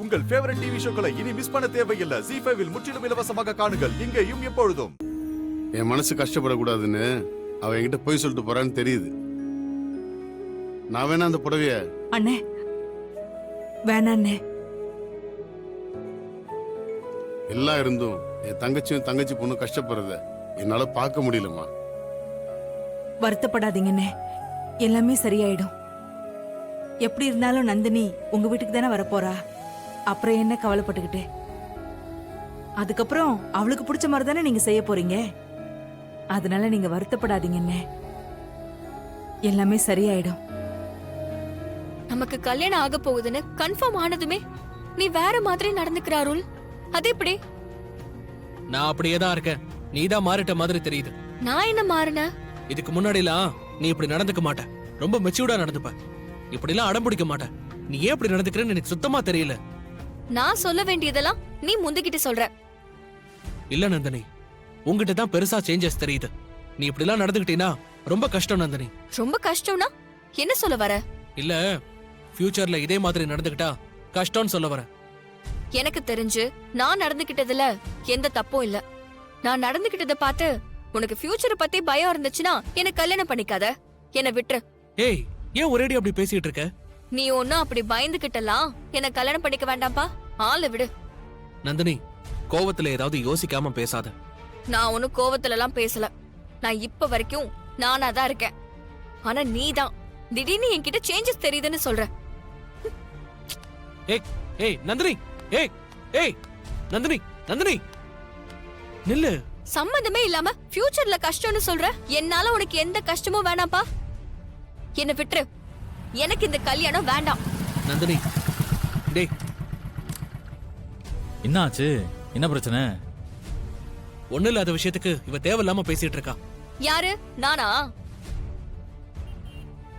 உங்கள் favourite TV ஷோக்களை இனி miss பண்ண தேவையில்லை. ZEE5 இல் முற்றிலும் இலவசமாக காணுங்கள். இங்கேயும் எப்பொழுதும். என் மனசு கஷ்டப்படக்கூடாதுன்னு அவ என்கிட்ட போய் சொல்லிட்டு போறான்னு தெரியுது. நான் வேணா அந்த புடவைய அண்ணே வேணாண்ணே. எல்லாம் இருந்தும் என் தங்கச்சி பொண்ணு கஷ்டப்படுறத என்னால பார்க்க முடியலம்மா. வருத்தப்படாதீங்கண்ணே, எல்லாமே சரியாயிடும். எப்படி இருந்தாலும் நந்தினி உங்க வீட்டுக்கு தானே வரப்போறா. அப்புறம் என்ன கவலைப்பட்டுக்கிட்டு? அதுக்கப்புறம் அவளுக்கு பிடிச்ச மாதிரி தானே நீங்க செய்ய போறீங்க. அதனால நீங்க வருத்தப்படாதீங்கண்ணே, எல்லாமே சரியாயிடும். நமக்கு கல்யாணம் ஆக போகுதுன்னு கன்ஃபார்ம் ஆனதுமே நீ வேற மாதிரி நடந்துக்கிற அருள். அது எப்படி? நான் அப்படியே தான் இருக்கேன். நீ தான் மாறிட்ட மாதிரி தெரியுது. நான் என்ன மாறின? இதுக்கு முன்னாடிலாம் நீ இப்படி நடந்துக்க மாட்ட. ரொம்ப மெச்சூர்டா நடந்துப்ப. இப்படி எல்லாம் அடம் பிடிக்க மாட்ட. நீ ஏன் இப்படி நடந்துக்கிறேன்னு எனக்கு சுத்தமா தெரியல. நான் சொல்ல வேண்டியதெல்லாம் நீ முந்திக்கிட்டு சொல்ற. இல்ல நந்தினி, உங்ககிட்ட தான் பெருசா சேஞ்சஸ் தெரியுது. நீ இப்படி எல்லாம் நடந்துக்கிட்டீனா ரொம்ப கஷ்டம் நந்தினி. ரொம்ப கஷ்டம்னா என்ன சொல்ல வர? இல்ல, ஃபியூச்சர்ல இதே மாதிரி நடந்துக்கிட்டா கஷ்டம்னு சொல்ல வர. எனக்கு தெரிஞ்சு நான் நடந்துகிட்டதுல எந்த தப்பும் இல்ல. நான் நடந்துகிட்டத பார்த்து உனக்கு ஃபியூச்சரை பத்தி பயம் இருந்துச்சுன்னா எனக்கு கல்யாணம் பண்ணிக்காத, என்ன விட்டுரு. ஏய், ஏன் ஒரேடி அப்படி பேசிட்டு இருக்க? நீ ஒன்னும் அப்படி பயந்துகிட்டலாம் என்ன கல்யாணம் பண்ணிக்க வேண்டாம்ப்பா. ஆளை விடு. நந்தினி, கோவத்துல ஏதாவது யோசிக்காம பேசாத. நான் ஒன்னும் கோவத்துல எல்லாம் பேசல. நான் இப்ப வரைக்கும் நானா தான் இருக்கேன். ஆனா நீதான் திடீர்னு என்கிட்ட சேஞ்சஸ் தெரியுதுன்னு சொல்ற. ஏய் ஏய் நந்தினி, ஏய் ஏய் நந்தினி, நந்தினி நில்லு. சம்மந்தமே இல்லாம ஃபியூச்சர்ல கஷ்டம்னு சொல்ற. என்னால உனக்கு எந்த கஷ்டமும் வேணாம்ப்பா, என்ன விட்டுரு. எனக்கு இந்த கல்யாணம் வேண்டாம். நந்தினி, டேய், என்னாச்சு? என்ன பிரச்சனை? ஒண்ணு இல்லாத விஷயத்துக்கு இவ தேவையில்லாம பேசிட்டு இருக்கா. யாரு? நானா?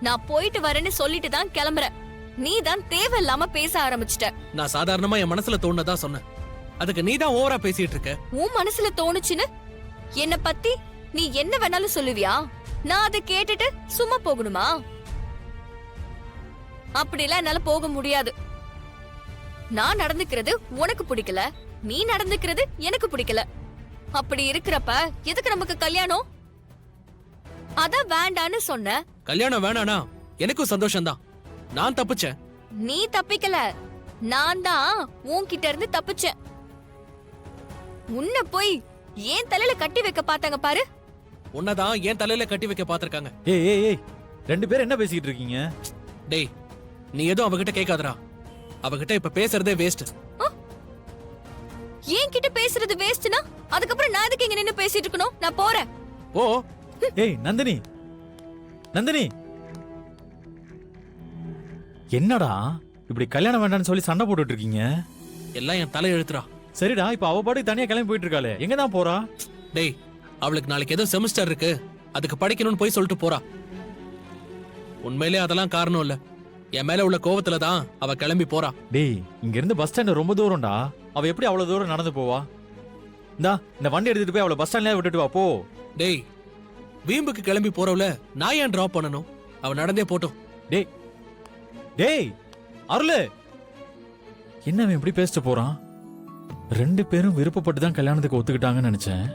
நான் போயிட்டு வரேன்னு சொல்லிட்டு தான் கிளம்புறேன். நீ தான் தேவையில்லாம பேச ஆரம்பிச்சிட்ட. நான் சாதாரணமா என் மனசுல தோணுனதா சொன்னேன். அதுக்கு நீ தான் ஓவரா பேசிட்டு இருக்க. உன் மனசுல தோணுச்சுன்னு என்ன பத்தி நீ என்ன வேணாலும் சொல்லுவியா? நான் அதை கேட்டுட்டு சும்மா போகணுமா? அப்படிலாம் என்னால போக முடியாது. நான் நடந்துக்கிறது உனக்கு பிடிக்கல, நீ நடந்துக்கிறது எனக்கு பிடிக்கல. அப்படி இருக்கிறப்ப எதுக்கு நமக்கு கல்யாணம்? அதான் வேண்டான்னு சொன்ன. கல்யாணம் வேணானா எனக்கும் சந்தோஷம்தான். நான் தப்பிச்சேன். நீ தப்பிக்கல, நான் தான் உன்கிட்ட இருந்து தப்பிச்சேன். உன்னை போய் ஏன் தலையில கட்டி வைக்க பார்த்தாங்க பாரு. உன்னதான் ஏன் தலையில கட்டி வைக்க பாத்திருக்காங்க. ஏய் ஏய் ஏய், ரெண்டு பேரும் என்ன பேசிக்கிட்டு இருக்கீங்க? டேய், நீ எதுவும் அவகிட்ட கேட்காதடா. அவகிட்ட இப்ப பேசுறதே வேஸ்ட். ஏன் கிட்ட பேசுறது வேஸ்ட்னா அதுக்கப்புறம் நான் எதுக்கு இங்க நின்னு பேசிட்டு இருக்கணும்? நான் போறேன். ஓ, ஏய் நந்தினி, நந்தினி, என்னடா இப்படி கல்யாணம் வேண்டாம்னு சொல்லி சண்டை போட்டுட்டு இருக்கீங்க? எல்லாம் என் தலை எழுத்துறா. சரிடா, இப்ப அவ பாட்டுக்கு தனியா கிளம்பி போயிட்டு இருக்காளே, எங்க தான் போறா? டேய், அவளுக்கு நாளைக்கு ஏதோ செமஸ்டர் இருக்கு, அதுக்கு படிக்கணும்னு போய் சொல்லிட்டு போறா. உண்மையிலே அதெல்லாம் காரணம் இல்ல, என் மேல உள்ள கோவத்துல தான் அவ கிளம்பி போறா. டேய், இங்க இருந்து பஸ் ஸ்டாண்ட் ரொம்ப தூரம்டா. அவ எப்படி அவ்வளவு தூரம் நடந்து போவா? இந்த வண்டி எடுத்துட்டு போய் அவளை பஸ் ஸ்டாண்ட்லயே விட்டுட்டு வா போ. டேய், வீம்புக்கு கிளம்பி போறவள நான் ஏன் டிராப் பண்ணணும்? அவ நடந்தே போட்டும். டேய் டேய் அருளு, என்ன அவன் இப்படி பேசிட்டு போறான்? ரெண்டு பேரும் விருப்பப்பட்டு தான் கல்யாணத்துக்கு ஒத்துக்கிட்டாங்கன்னு நினைச்சேன்.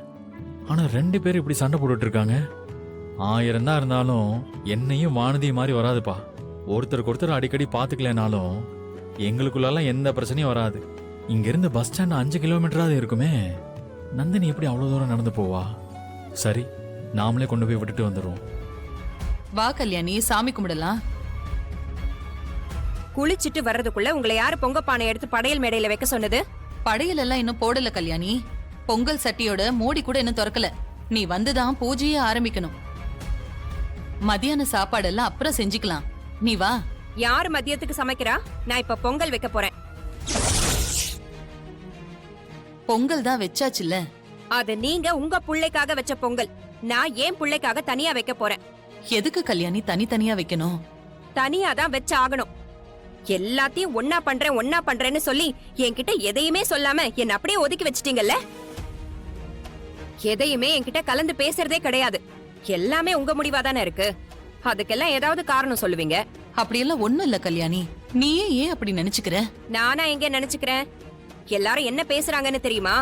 ஆனா ரெண்டு பேரும் இப்படி சண்டை போட்டுட்டு இருக்காங்க. 1000 தான் இருந்தாலும் என்னையும் வானதி மாதிரி வராதுப்பா. ஒருத்தருக்கு ஒருத்தர் அடிக்கடி பாத்துக்கலனாலும் எங்களுக்குள்ளெல்லாம் எந்த பிரச்சனையும் வராது. இங்க இருந்து பஸ் ஸ்டாண்ட் 5 கிலோமீட்டராவது இருக்குமே. நந்தினி எப்படி அவ்வளவு தூரம் நடந்து போவா? சரி, நாமளே கொண்டு போய் விட்டுட்டு வந்துடுவோம். வா கல்யாணி, சாமி கும்பிடலாம். குளிச்சிட்டு வர்றதுக்குள்ள உங்களை யாரு பொங்க பானை எடுத்து படையல் மேடையில வைக்க சொன்னது? படையல் எல்லாம் இன்னும் போடல கல்யாணி. பொங்கல் சட்டியோட மூடி கூட இன்னும் திறக்கல. நீ வந்துதான் பூஜையே ஆரம்பிக்கணும். மதியான சாப்பாடெல்லாம் அப்புறம் செஞ்சுக்கலாம். நீ வா. யாரு மதியத்துக்கு சமைக்கிறா? நான் இப்ப பொங்கல் வைக்க போறேன். பொங்கல் தான் வச்சாச்சுல்ல. அது நீங்க உங்க புள்ளைக்காக வச்ச பொங்கல். நான் ஏன் புள்ளைக்காக தனியா வைக்க போறேன். எதுக்கு கல்யாணி தனித்தனியா வைக்கணும்? தனியா தான் வச்சு ஆகணும். எல்லாத்தையும் ஒன்னா பண்றேன்னு சொல்லி என்கிட்ட எதையுமே சொல்லாம என்ன அப்படியே ஒதுக்கி வச்சிட்டீங்கல்ல. எதையுமே என்கிட்ட கலந்து பேசுறதே கிடையாது. எல்லாமே உங்க முடிவா தானே இருக்கு. அதுக்கெல்லாம் ஏதாவது காரணம் சொல்லுவீங்க. அப்படியெல்லாம் ஒண்ணும் இல்ல கல்யாணி. நீயே ஏன் அப்படி நினைச்சுக்கிற? நானா எங்க நினைச்சுக்கிறேன்? எல்லாரும் என்ன பேசுறாங்கன்னு தெரியுமா?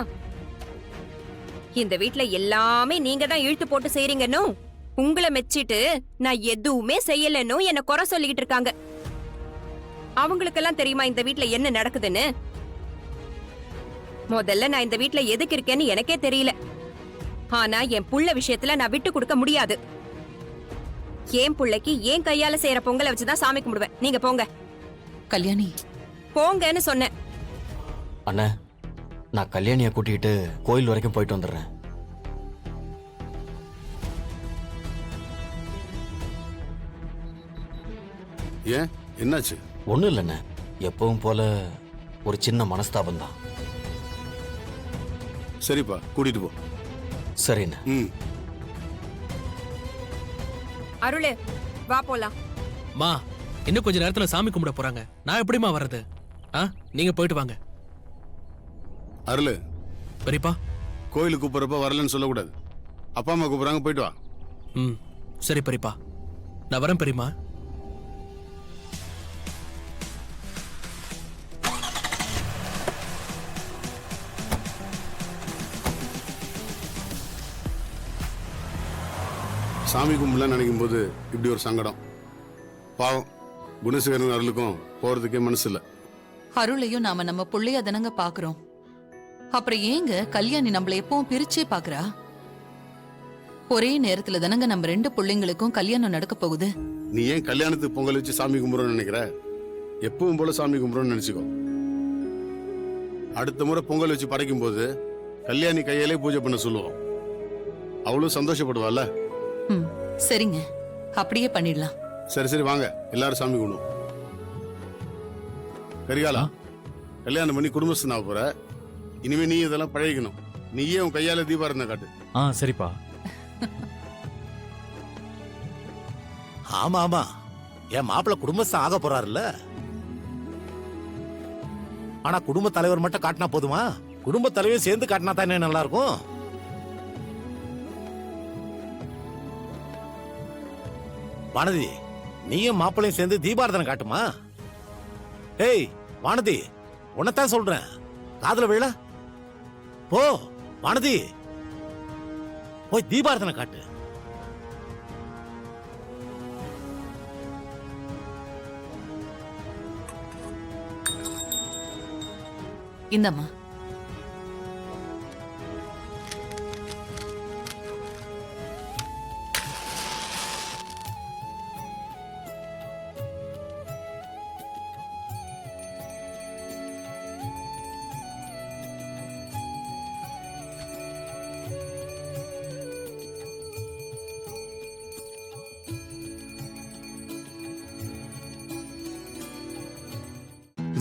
இந்த வீட்ல எல்லாமே நீங்க தான் இழுத்து போட்டு செய்றீங்கன்னு, உங்களை மெச்சிட்டு நான் எதுவுமே செய்யலன்னு என்ன குறை சொல்லிக்கிட்டு இருக்காங்க. அவங்களுக்கெல்லாம் தெரியுமா இந்த வீட்ல என்ன நடக்குதுன்னு? முதல்ல நான் இந்த வீட்ல எதுக்கு இருக்கேன்னு எனக்கே தெரியல. ஆனா என் புள்ள விஷயத்துல நான் விட்டு கொடுக்க முடியாது. என் புள்ளைக்கு ஏன் கையால செய்யற பொங்கலை வச்சுதான் சாமி கும்பிடுவேன். நீங்க போங்க. கல்யாணி, போங்கன்னு சொன்னேன். அண்ணா, நான் கல்யாணியை கூட்டிகிட்டு கோயில் வரைக்கும் போயிட்டு வந்துடுறேன். ஏன் என்னாச்சு? ஒன்றும் இல்லைண்ணே, எப்பவும் போல ஒரு சின்ன மனஸ்தாபம் தான். சரிப்பா, கூட்டிட்டு போ. சரிண்ணே. ம். அருளு, வா போலாம். மா, இன்னும் கொஞ்ச நேரத்துல சாமி கும்பிட போறாங்க. நான் எப்படிமா வர்றது? நீங்க போயிட்டு வாங்க. அருளு, பெரியப்பா. கோயிலுக்கு கூப்பிட்றப்ப வரலன்னு சொல்லக்கூடாது. அப்பா அம்மா கூப்பிட்றாங்க, போயிட்டு வா. ம், சரி பெரியப்பா, நான் வரேன் பெரியம்மா. சாமி கும்பிடலாம் நினைக்கும் போது இப்படி ஒரு சங்கடம். பாவம், குணசேகரன் அருளுக்கும் போறதுக்கே மனசு இல்லை. அருளையும் நாம நம்ம புள்ளைய தானங்க பாக்குறோம். அப்புறம் ஏங்க கல்யாணி நம்மள எப்பவும் பிரிச்சே பாக்குறா? ஒரே நேரத்துல தானங்க நம்ம ரெண்டு பிள்ளைங்களுக்கும் கல்யாணம் நடக்க போகுது. நீ ஏன் கல்யாணத்துக்கு பொங்கல் வச்சு சாமி கும்பிட்றோன்னு நினைக்கிற? எப்பவும் போல சாமி கும்பிட்றோன்னு நினைச்சுக்கோ. அடுத்த முறை பொங்கல் வச்சு படைக்கும் போது கல்யாணி கையாலே பூஜை பண்ண சொல்லுவோம். அவ்வளவு சந்தோஷப்படுவாள்ல. ம், சரிங்க, அப்படியே பண்ணிடலாம். சரி சரி, வாங்க எல்லாரும் சாமி கும்பிடுவோம். கரிகாலா, கல்யாணம் பண்ணி குடும்பஸ்தனாக போற. இனிமே நீ இதெல்லாம் பழகிக்கணும். நீயே உன் கையால தீபாரதனை காட்டு. சரிப்பா. ஆமா ஆமா, என் மாப்பிள்ள குடும்பஸ்தன் ஆக போறாருல்ல. ஆனா குடும்ப தலைவர் மட்டும் காட்டினா போதுமா? குடும்ப தலைவர் சேர்ந்து காட்டினா தானே நல்லா இருக்கும். வானதி, நீயும் மாப்பிள்ளையும் சேர்ந்து தீபாரதனை காட்டுமா? ஏய் வானதி, உன்னத்தான் சொல்றேன், காதுல விழ. போ வானதி, போய் தீபாரதனை காட்டு. இந்தம்மா.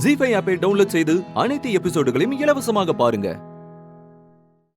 ஜீ5 ஆப்பை டவுன்லோட் செய்து அனைத்து எபிசோடுகளையும் இலவசமாக பாருங்க.